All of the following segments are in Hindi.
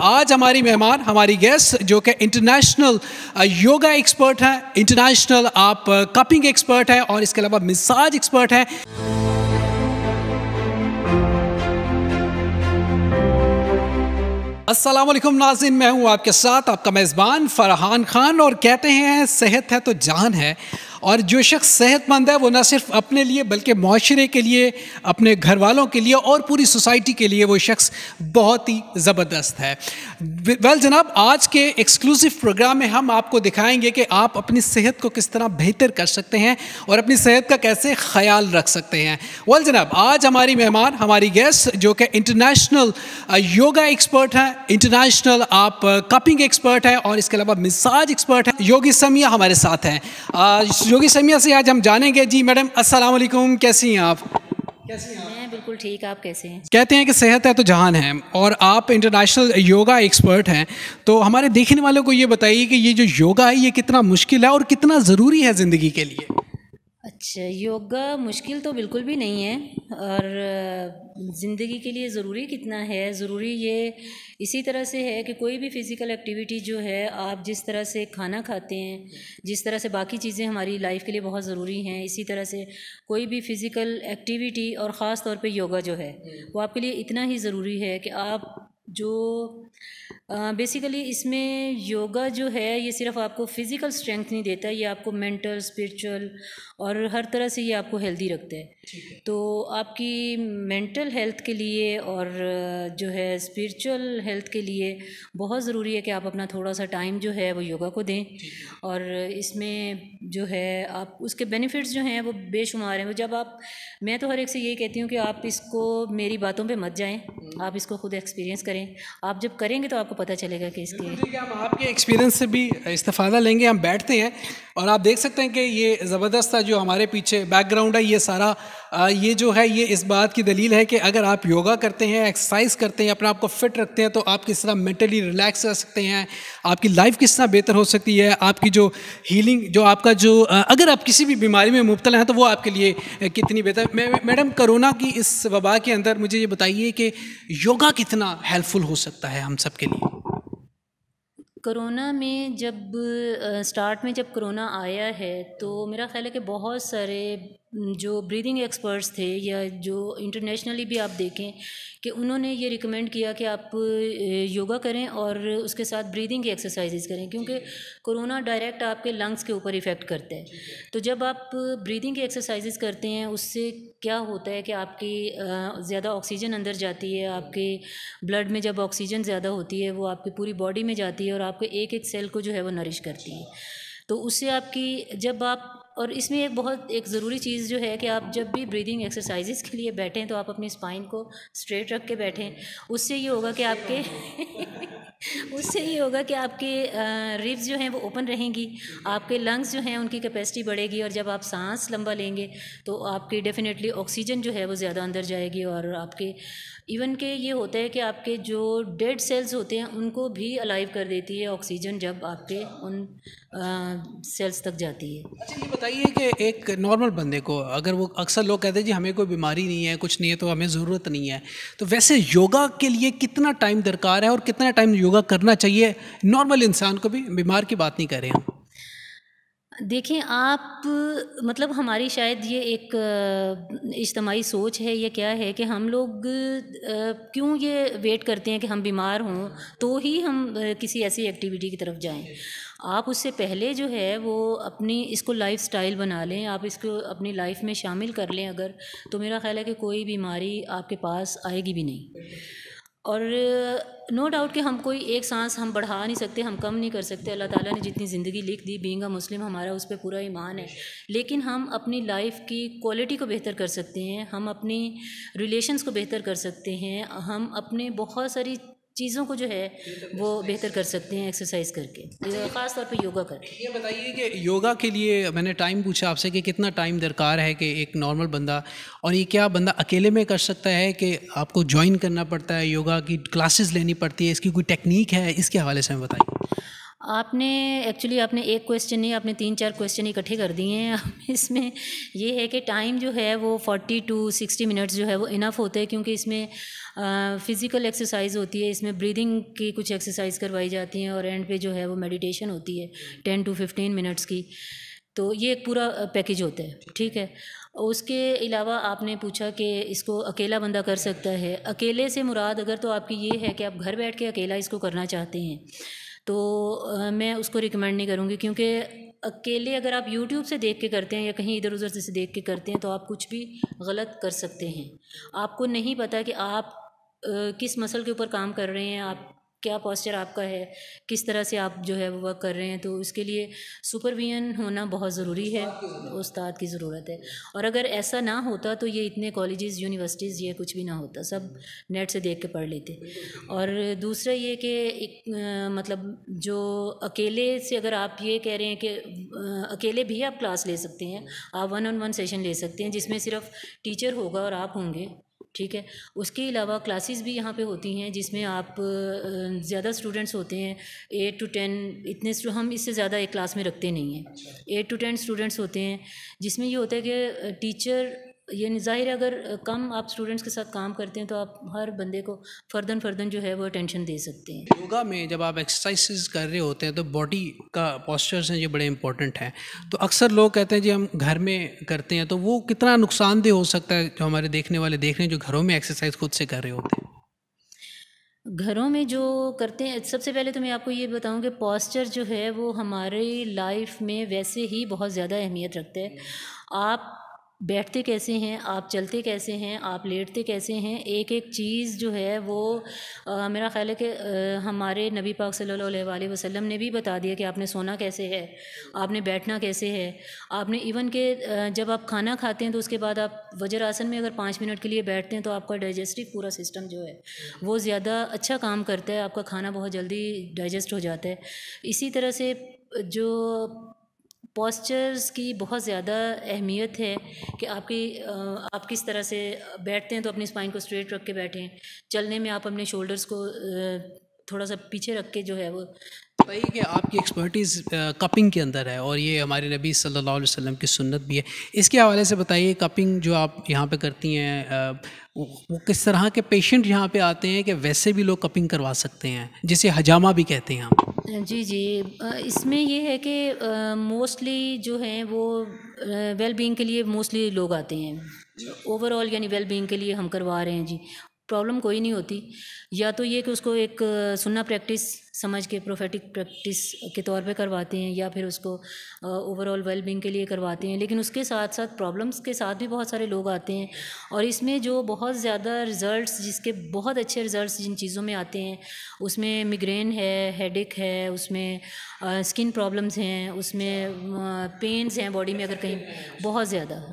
आज हमारी मेहमान, हमारी गेस्ट जो कि इंटरनेशनल योगा एक्सपर्ट हैं, इंटरनेशनल आप कपिंग एक्सपर्ट हैं और इसके अलावा मसाज एक्सपर्ट हैं। अस्सलाम वालेकुम नाज़रीन, मैं हूँ आपके साथ आपका मेज़बान फरहान खान। और कहते हैं सेहत है तो जान है, और जो शख्स सेहतमंद है वो न सिर्फ अपने लिए बल्कि माशरे के लिए, अपने घर वालों के लिए और पूरी सोसाइटी के लिए वो शख्स बहुत ही ज़बरदस्त है। वेल जनाब, आज के एक्सक्लूसिव प्रोग्राम में हम आपको दिखाएंगे कि आप अपनी सेहत को किस तरह बेहतर कर सकते हैं और अपनी सेहत का कैसे ख्याल रख सकते हैं। वेल जनाब, आज हमारी मेहमान, हमारी गेस्ट जो कि इंटरनेशनल योगा एक्सपर्ट हैं, इंटरनेशनल आप कपिंग एक्सपर्ट हैं और इसके अलावा मसाज एक्सपर्ट हैं, योगी समिया हमारे साथ हैं। योगी समिया से आज हम जानेंगे। जी मैडम, अस्सलाम वालेकुम, कैसी हैं आप? मैं बिल्कुल ठीक, आप कैसे हैं? कहते हैं कि सेहत है तो जहान है, और आप इंटरनेशनल योगा एक्सपर्ट हैं, तो हमारे देखने वालों को ये बताइए कि ये जो योगा है ये कितना मुश्किल है और कितना ज़रूरी है ज़िंदगी के लिए? अच्छा, योगा मुश्किल तो बिल्कुल भी नहीं है, और ज़िंदगी के लिए ज़रूरी कितना है, ज़रूरी ये इसी तरह से है कि कोई भी फ़िज़िकल एक्टिविटी जो है, आप जिस तरह से खाना खाते हैं, जिस तरह से बाकी चीज़ें हमारी लाइफ के लिए बहुत ज़रूरी हैं, इसी तरह से कोई भी फ़िज़िकल एक्टिविटी और ख़ास तौर पे योगा जो है वो आपके लिए इतना ही ज़रूरी है कि आप जो बेसिकली इसमें योगा जो है ये सिर्फ आपको फ़िज़िकल स्ट्रेंथ नहीं देता, ये आपको मेंटल, स्पिरिचुअल और हर तरह से ये आपको हेल्दी रखता है। तो आपकी मेंटल हेल्थ के लिए और जो है स्पिरिचुअल हेल्थ के लिए बहुत ज़रूरी है कि आप अपना थोड़ा सा टाइम जो है वो योगा को दें, और इसमें जो है आप उसके बेनिफिट्स जो हैं वो बेशुमार हैं। जब आप, मैं तो हर एक से यही कहती हूँ कि आप इसको मेरी बातों पे मत जाएं, आप इसको खुद एक्सपीरियंस करें। आप जब करेंगे तो आपको पता चलेगा कि इसके, हम आपके एक्सपीरियंस से भी इस्तेफादा लेंगे। हम बैठते हैं और आप देख सकते हैं कि ये ज़बरदस्त है जो हमारे पीछे बैकग्राउंड है, ये सारा ये जो है ये इस बात की दलील है कि अगर आप योगा करते हैं, एक्सरसाइज करते हैं, अपने आप को फिट रखते हैं, तो आप किस तरह मेंटली रिलैक्स रह सकते हैं, आपकी लाइफ किस तरह बेहतर हो सकती है, आपकी जो हीलिंग, जो आपका जो अगर आप किसी भी बीमारी में मुब्तला हैं तो वो आपके लिए कितनी बेहतर। मैडम, कोरोना की इस वबा के अंदर मुझे ये बताइए कि योगा कितना हेल्पफुल हो सकता है हम सब के लिए? कोरोना में जब स्टार्ट में जब कोरोना आया है तो मेरा ख़्याल है कि बहुत सारे जो ब्रीदिंग एक्सपर्ट्स थे, या जो इंटरनेशनली भी आप देखें कि उन्होंने ये रिकमेंड किया कि आप योगा करें और उसके साथ ब्रीदिंग की एक्सरसाइजेज करें, क्योंकि कोरोना डायरेक्ट आपके लंग्स के ऊपर इफ़ेक्ट करता है। तो जब आप ब्रीदिंग की एक्सरसाइजेज करते हैं उससे क्या होता है कि आपकी ज़्यादा ऑक्सीजन अंदर जाती है, आपके ब्लड में जब ऑक्सीजन ज़्यादा होती है वो आपकी पूरी बॉडी में जाती है और आपके एक एक सेल को जो है वो नरिश करती है। तो उससे आपकी, जब आप, और इसमें एक ज़रूरी चीज़ जो है कि आप जब भी ब्रीदिंग एक्सरसाइजेज के लिए बैठें तो आप अपनी स्पाइन को स्ट्रेट रख के बैठें। उससे ये होगा कि आपके उससे ये होगा कि आपके रिब्स जो हैं वो ओपन रहेंगी, आपके लंग्स जो हैं उनकी कैपेसिटी बढ़ेगी, और जब आप सांस लंबा लेंगे तो आपकी डेफिनेटली ऑक्सीजन जो है वो ज़्यादा अंदर जाएगी, और आपके इवन के ये होता है कि आपके जो डेड सेल्स होते हैं उनको भी अलाइव कर देती है ऑक्सीजन जब आपके उन सेल्स तक जाती है। अच्छा, ये बताइए कि एक नॉर्मल बंदे को, अगर वो, अक्सर लोग कहते हैं जी हमें कोई बीमारी नहीं है, कुछ नहीं है, तो हमें ज़रूरत नहीं है, तो वैसे योगा के लिए कितना टाइम दरकार है और कितना टाइम योगा करना चाहिए नॉर्मल इंसान को भी? बीमार की बात नहीं कर रहे हम। देखिए आप, मतलब हमारी शायद ये एक इज्तमाही सोच है, ये क्या है कि हम लोग क्यों ये वेट करते हैं कि हम बीमार हों तो ही हम किसी ऐसी एक्टिविटी की तरफ जाएं। आप उससे पहले जो है वो अपनी इसको लाइफस्टाइल बना लें, आप इसको अपनी लाइफ में शामिल कर लें अगर, तो मेरा ख्याल है कि कोई बीमारी आपके पास आएगी भी नहीं। और नो डाउट कि हम कोई एक सांस हम बढ़ा नहीं सकते, हम कम नहीं कर सकते। अल्लाह ताला ने जितनी ज़िंदगी लिख दी, बीइंग अ मुस्लिम हमारा उस पर पूरा ईमान है, लेकिन हम अपनी लाइफ की क्वालिटी को बेहतर कर सकते हैं, हम अपनी रिलेशंस को बेहतर कर सकते हैं, हम अपने बहुत सारी चीज़ों को जो है वो बेहतर कर सकते हैं एक्सरसाइज करके, ख़ास तौर पे योगा करके। ये बताइए कि योगा के लिए मैंने टाइम पूछा आपसे कि कितना टाइम दरकार है कि एक नॉर्मल बंदा, और ये क्या बंदा अकेले में कर सकता है कि आपको ज्वाइन करना पड़ता है, योगा की क्लासेस लेनी पड़ती है, इसकी कोई टेक्निक है? इसके हवाले से हमें बताइए। आपने एक्चुअली आपने एक क्वेश्चन नहीं, आपने 3-4 क्वेश्चन इकट्ठे कर दिए हैं। इसमें ये है कि टाइम जो है वो 40 टू 60 मिनट्स जो है वो इनफ होते हैं, क्योंकि इसमें फ़िज़िकल एक्सरसाइज होती है, इसमें ब्रीदिंग की कुछ एक्सरसाइज करवाई जाती हैं, और एंड पे जो है वो मेडिटेशन होती है 10 टू 15 मिनट्स की। तो ये एक पूरा पैकेज होता है, ठीक है। उसके अलावा आपने पूछा कि इसको अकेला बंदा कर सकता है। अकेले से मुराद अगर तो आपकी ये है कि आप घर बैठ के अकेला इसको करना चाहते हैं, तो मैं उसको रिकमेंड नहीं करूँगी, क्योंकि अकेले अगर आप यूट्यूब से देख के करते हैं या कहीं इधर उधर से देख के करते हैं तो आप कुछ भी गलत कर सकते हैं। आपको नहीं पता कि आप किस मसल के ऊपर काम कर रहे हैं, आप क्या पोस्चर आपका है, किस तरह से आप जो है वो वर्क कर रहे हैं। तो इसके लिए सुपरविजन होना बहुत ज़रूरी है, उस्ताद की ज़रूरत है। और अगर ऐसा ना होता तो ये इतने कॉलेजेस यूनिवर्सिटीज़ ये कुछ भी ना होता, सब नेट से देख के पढ़ लेते। और दूसरा ये कि एक मतलब जो अकेले से अगर आप ये कह रहे हैं कि अकेले भी आप क्लास ले सकते हैं, आप 1-on-1 सेशन ले सकते हैं जिसमें सिर्फ टीचर होगा और आप होंगे, ठीक है। उसके अलावा क्लासेस भी यहाँ पे होती हैं जिसमें आप ज़्यादा स्टूडेंट्स होते हैं, 8 टू 10, इतने हम इससे ज़्यादा एक क्लास में रखते नहीं हैं। 8 टू 10 स्टूडेंट्स होते हैं, जिसमें ये होता है कि टीचर, ये ज़ाहिर है अगर कम आप स्टूडेंट्स के साथ काम करते हैं तो आप हर बंदे को फ़र्दन जो है वो अटेंशन दे सकते हैं। योगा में जब आप एक्सरसाइजेज कर रहे होते हैं तो बॉडी का पॉस्चर्स हैं, ये बड़े इंपॉर्टेंट हैं। तो अक्सर लोग कहते हैं जी हम घर में करते हैं, तो वो कितना नुकसानदेह हो सकता है जो हमारे देखने वाले देख रहे हैं जो घरों में एक्सरसाइज खुद से कर रहे होते हैं? घरों में जो करते हैं, सबसे पहले तो मैं आपको ये बताऊं कि पॉस्चर जो है वो हमारी लाइफ में वैसे ही बहुत ज़्यादा अहमियत रखता है। आप बैठते कैसे हैं, आप चलते कैसे हैं, आप लेटते कैसे हैं, एक एक चीज़ जो है वो मेरा ख़्याल है कि हमारे नबी पाक सल्लल्लाहु अलैहि वसल्लम ने भी बता दिया कि आपने सोना कैसे है, आपने बैठना कैसे है, आपने इवन के जब आप खाना खाते हैं तो उसके बाद आप वज्र आसन में अगर 5 मिनट के लिए बैठते हैं तो आपका डाइजेस्टिव पूरा सिस्टम जो है वो ज़्यादा अच्छा काम करता है, आपका खाना बहुत जल्दी डाइजेस्ट हो जाता है। इसी तरह से जो पॉस्चर्स की बहुत ज़्यादा अहमियत है कि आप किस तरह से बैठते हैं, तो अपनी स्पाइन को स्ट्रेट रख के बैठें। चलने में आप अपने शोल्डर्स को थोड़ा सा पीछे रख के जो है वो। वही कि आपकी एक्सपर्टीज़ कपिंग के अंदर है और ये हमारे नबी सल्लल्लाहु अलैहि वसल्लम की सुन्नत भी है। इसके हवाले से बताइए, कपिंग जो आप यहाँ पे करती हैं वो किस तरह के पेशेंट यहाँ पे आते हैं कि वैसे भी लोग कपिंग करवा सकते हैं, जिसे हजामा भी कहते हैं आप? जी जी, इसमें ये है कि मोस्टली जो हैं वो वेल बीइंग के लिए मोस्टली लोग आते हैं। ओवरऑल यानी वेल बीइंग के लिए हम करवा रहे हैं जी, प्रॉब्लम कोई नहीं होती। या तो ये कि उसको एक सुन्ना प्रैक्टिस समझ के प्रोफेटिक प्रैक्टिस के तौर पे करवाते हैं, या फिर उसको ओवरऑल वेल बीइंग के लिए करवाते हैं। लेकिन उसके साथ साथ प्रॉब्लम्स के साथ भी बहुत सारे लोग आते हैं, और इसमें जो बहुत ज़्यादा रिज़ल्ट्स, जिसके बहुत अच्छे रिज़ल्ट्स जिन चीज़ों में आते हैं, उसमें मिग्रेन है, हेडेक है, उसमें स्किन प्रॉब्लम्स हैं, उसमें पेन्स हैं बॉडी में अगर कहीं बहुत ज़्यादा,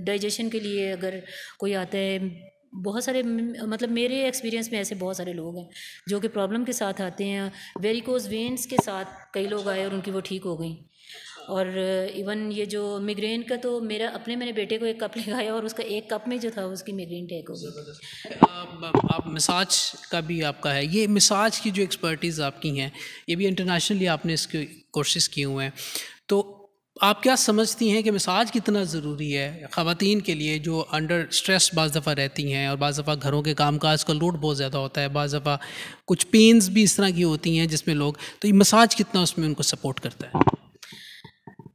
डाइजेशन के लिए अगर कोई आता है, बहुत सारे मतलब मेरे एक्सपीरियंस में ऐसे बहुत सारे लोग हैं जो कि प्रॉब्लम के साथ आते हैं। वेरिकोज वेन्स के साथ कई लोग आए और उनकी वो ठीक हो गई। और इवन ये जो मिग्रेन का, तो मैंने बेटे को एक कप लगाया और उसका एक कप में जो था उसकी मिग्रेन ठीक हो गई। आप मसाज का भी आपका है, ये मसाज की जो एक्सपर्टीज़ आपकी हैं ये भी इंटरनेशनली आपने इसके कोर्सेज़ किए हुए हैं, तो आप क्या समझती हैं कि मसाज कितना ज़रूरी है ख़वातीन के लिए जो अंडर स्ट्रेस बाज़ दफ़ा रहती हैं, और बाज़ दफ़ा घरों के कामकाज का लोड बहुत ज़्यादा होता है, बाज़ दफ़ा कुछ पेन्स भी इस तरह की होती हैं जिसमें लोग, तो ये मसाज कितना उसमें उनको सपोर्ट करता है?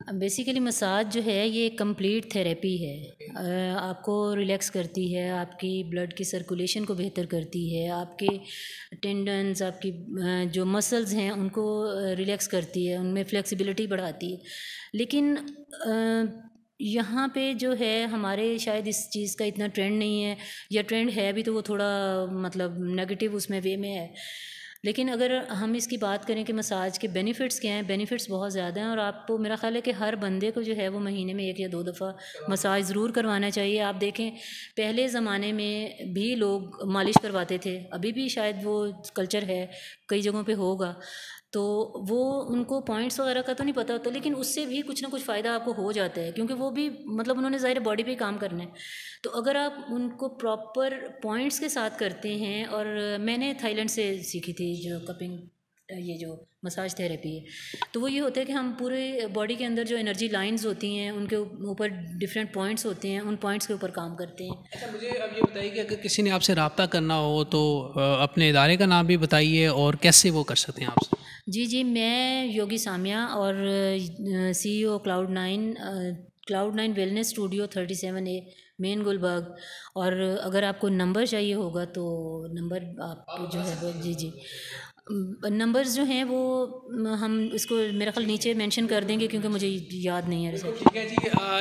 बेसिकली मसाज जो है ये कंप्लीट थेरेपी है। आपको रिलैक्स करती है, आपकी ब्लड की सर्कुलेशन को बेहतर करती है, आपके टेंडन्स, आपकी जो मसल्स हैं उनको रिलैक्स करती है, उनमें फ्लेक्सिबिलिटी बढ़ाती है। लेकिन यहाँ पे जो है हमारे शायद इस चीज़ का इतना ट्रेंड नहीं है, या ट्रेंड है भी तो वो थोड़ा मतलब नेगेटिव उसमें वे में है। लेकिन अगर हम इसकी बात करें कि मसाज के बेनिफिट्स क्या हैं, बेनिफिट्स बहुत ज़्यादा हैं। और आपको, मेरा ख़्याल है कि हर बंदे को जो है वो महीने में 1 या 2 दफ़ा मसाज ज़रूर करवाना चाहिए। आप देखें पहले ज़माने में भी लोग मालिश करवाते थे, अभी भी शायद वो कल्चर है, कई जगहों पे होगा, तो वो उनको पॉइंट्स वगैरह का तो नहीं पता होता, लेकिन उससे भी कुछ ना कुछ फ़ायदा आपको हो जाता है, क्योंकि वो भी मतलब उन्होंने ज़ाहिर बॉडी पे काम करना है। तो अगर आप उनको प्रॉपर पॉइंट्स के साथ करते हैं, और मैंने थाईलैंड से सीखी थी जो कपिंग ये जो मसाज थेरेपी है। तो वो ये होता है कि हम पूरे बॉडी के अंदर जो एनर्जी लाइंस होती हैं उनके ऊपर डिफरेंट पॉइंट्स होते हैं, उन पॉइंट्स के ऊपर काम करते हैं। अच्छा, मुझे अब ये बताइए कि अगर किसी ने आपसे रब्ता करना हो तो अपने इदारे का नाम भी बताइए और कैसे वो कर सकते हैं आपसे। जी, मैं योगी सामिया और CEO Cloud nine wellness studio 37A main Gulberg. और अगर आपको नंबर चाहिए होगा तो नंबर आप जो है वो जी नंबर्स जो हैं वो हम इसको मेरा ख्याल नीचे मेंशन कर देंगे क्योंकि मुझे याद नहीं है वैसे। ठीक है जी,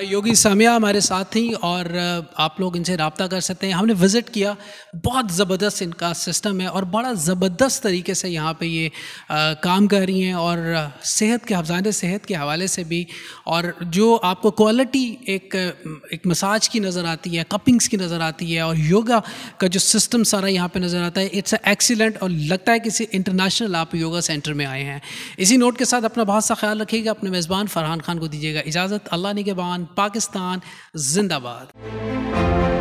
योगी सामिया हमारे साथ थी और आप लोग इनसे रब्ता कर सकते हैं। हमने विज़िट किया, बहुत ज़बरदस्त इनका सिस्टम है और बड़ा ज़बरदस्त तरीके से यहाँ पे ये काम कर रही हैं और सेहत के हफ्ज़ाने सेहत के हवाले से भी। और जो आपको क्वालिटी एक मसाज की नज़र आती है, कपिंग्स की नज़र आती है और योगा का जो सिस्टम सारा यहाँ पे नज़र आता है, इट्स एक्सीलेंट। और लगता है किसी इंटरनेशनल आप योगा सेंटर में आए हैं। इसी नोट के साथ अपना बहुत सा ख्याल रखिएगा। अपने मेज़बान फरहान खान को दीजिएगा इजाज़त। अल्लाह निगहबान। पाकिस्तान जिंदाबाद।